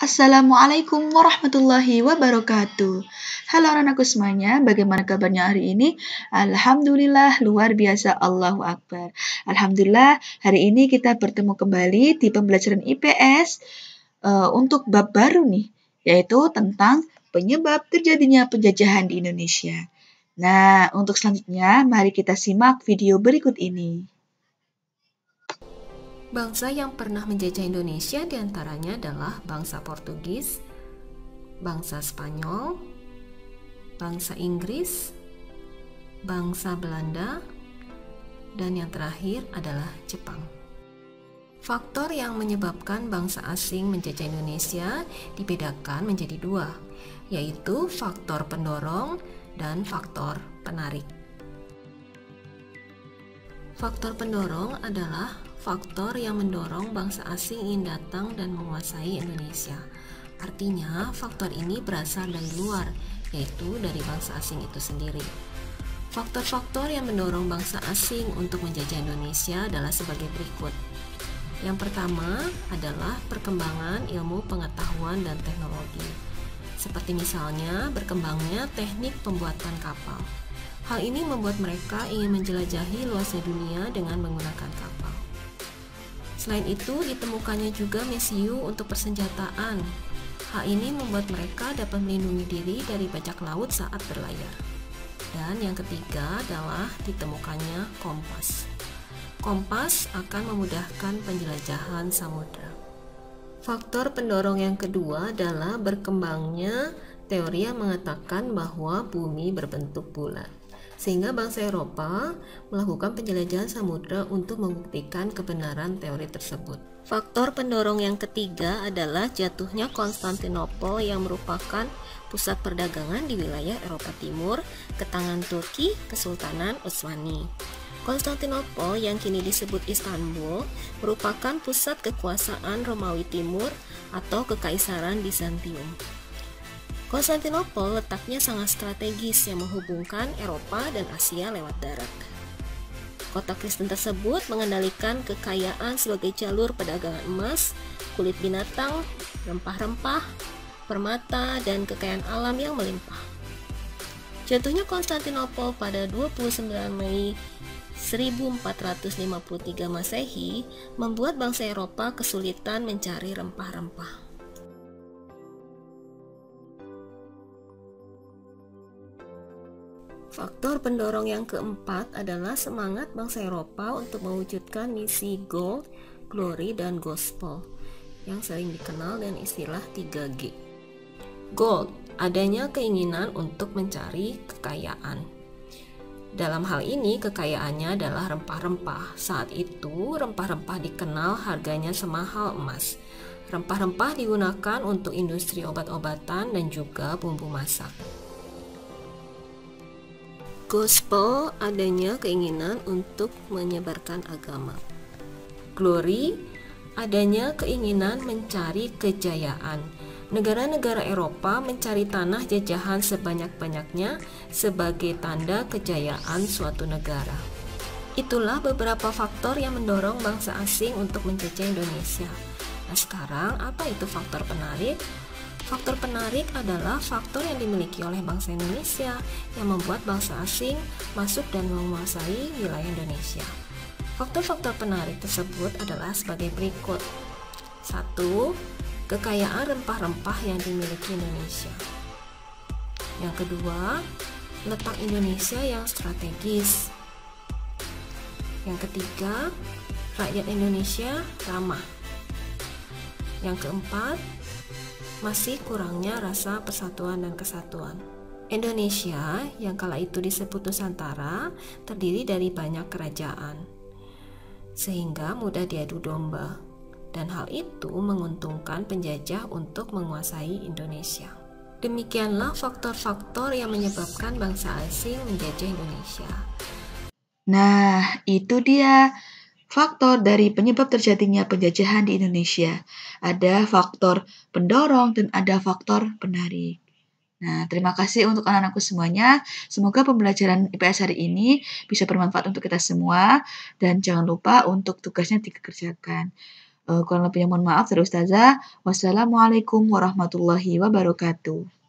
Assalamualaikum warahmatullahi wabarakatuh. Halo anak-anakku semuanya, bagaimana kabarnya hari ini? Alhamdulillah, luar biasa, Allahu Akbar. Alhamdulillah, hari ini kita bertemu kembali di pembelajaran IPS untuk bab baru nih, yaitu tentang penyebab terjadinya penjajahan di Indonesia. Nah, untuk selanjutnya, mari kita simak video berikut ini. Bangsa yang pernah menjajah Indonesia diantaranya adalah bangsa Portugis, bangsa Spanyol, bangsa Inggris, bangsa Belanda, dan yang terakhir adalah Jepang. Faktor yang menyebabkan bangsa asing menjajah Indonesia dibedakan menjadi dua, yaitu faktor pendorong dan faktor penarik. Faktor pendorong adalah faktor yang mendorong bangsa asing ingin datang dan menguasai Indonesia. Artinya, faktor ini berasal dari luar, yaitu dari bangsa asing itu sendiri. Faktor-faktor yang mendorong bangsa asing untuk menjajah Indonesia adalah sebagai berikut. Yang pertama adalah perkembangan ilmu pengetahuan dan teknologi. Seperti misalnya berkembangnya teknik pembuatan kapal. Hal ini membuat mereka ingin menjelajahi luasnya dunia dengan menggunakan kapal. Selain itu, ditemukannya juga mesiu untuk persenjataan. Hal ini membuat mereka dapat melindungi diri dari bajak laut saat berlayar. Dan yang ketiga adalah ditemukannya kompas. Kompas akan memudahkan penjelajahan samudra. Faktor pendorong yang kedua adalah berkembangnya teori yang mengatakan bahwa bumi berbentuk bulat, sehingga bangsa Eropa melakukan penjelajahan samudra untuk membuktikan kebenaran teori tersebut. Faktor pendorong yang ketiga adalah jatuhnya Konstantinopel yang merupakan pusat perdagangan di wilayah Eropa Timur ke tangan Turki Kesultanan Utsmani. Konstantinopel yang kini disebut Istanbul merupakan pusat kekuasaan Romawi Timur atau Kekaisaran Bizantium. Konstantinopel letaknya sangat strategis yang menghubungkan Eropa dan Asia lewat darat. Kota Kristen tersebut mengendalikan kekayaan sebagai jalur perdagangan emas, kulit binatang, rempah-rempah, permata, dan kekayaan alam yang melimpah. Jatuhnya Konstantinopel pada 29 Mei 1453 Masehi membuat bangsa Eropa kesulitan mencari rempah-rempah. Faktor pendorong yang keempat adalah semangat bangsa Eropa untuk mewujudkan misi gold, glory, dan gospel yang sering dikenal dengan istilah 3G. Gold, adanya keinginan untuk mencari kekayaan. Dalam hal ini kekayaannya adalah rempah-rempah. Saat itu rempah-rempah dikenal harganya semahal emas. Rempah-rempah digunakan untuk industri obat-obatan dan juga bumbu masak. Gospel, adanya keinginan untuk menyebarkan agama. Glory, adanya keinginan mencari kejayaan. Negara-negara Eropa mencari tanah jajahan sebanyak-banyaknya sebagai tanda kejayaan suatu negara. Itulah beberapa faktor yang mendorong bangsa asing untuk menjajah Indonesia. Nah, sekarang apa itu faktor penarik? Faktor penarik adalah faktor yang dimiliki oleh bangsa Indonesia yang membuat bangsa asing masuk dan menguasai wilayah Indonesia. Faktor-faktor penarik tersebut adalah sebagai berikut. 1. Kekayaan rempah-rempah yang dimiliki Indonesia. Yang kedua, letak Indonesia yang strategis. Yang ketiga, rakyat Indonesia ramah. Yang keempat, masih kurangnya rasa persatuan dan kesatuan. Indonesia yang kala itu disebut Nusantara terdiri dari banyak kerajaan, sehingga mudah diadu domba, dan hal itu menguntungkan penjajah untuk menguasai Indonesia. Demikianlah faktor-faktor yang menyebabkan bangsa asing menjajah Indonesia. Nah, itu dia faktor dari penyebab terjadinya penjajahan di Indonesia. Ada faktor pendorong dan ada faktor penarik. Nah, terima kasih untuk anak-anakku semuanya. Semoga pembelajaran IPS hari ini bisa bermanfaat untuk kita semua. Dan jangan lupa untuk tugasnya dikerjakan. Kurang lebihnya mohon maaf dari ustazah. Wassalamualaikum warahmatullahi wabarakatuh.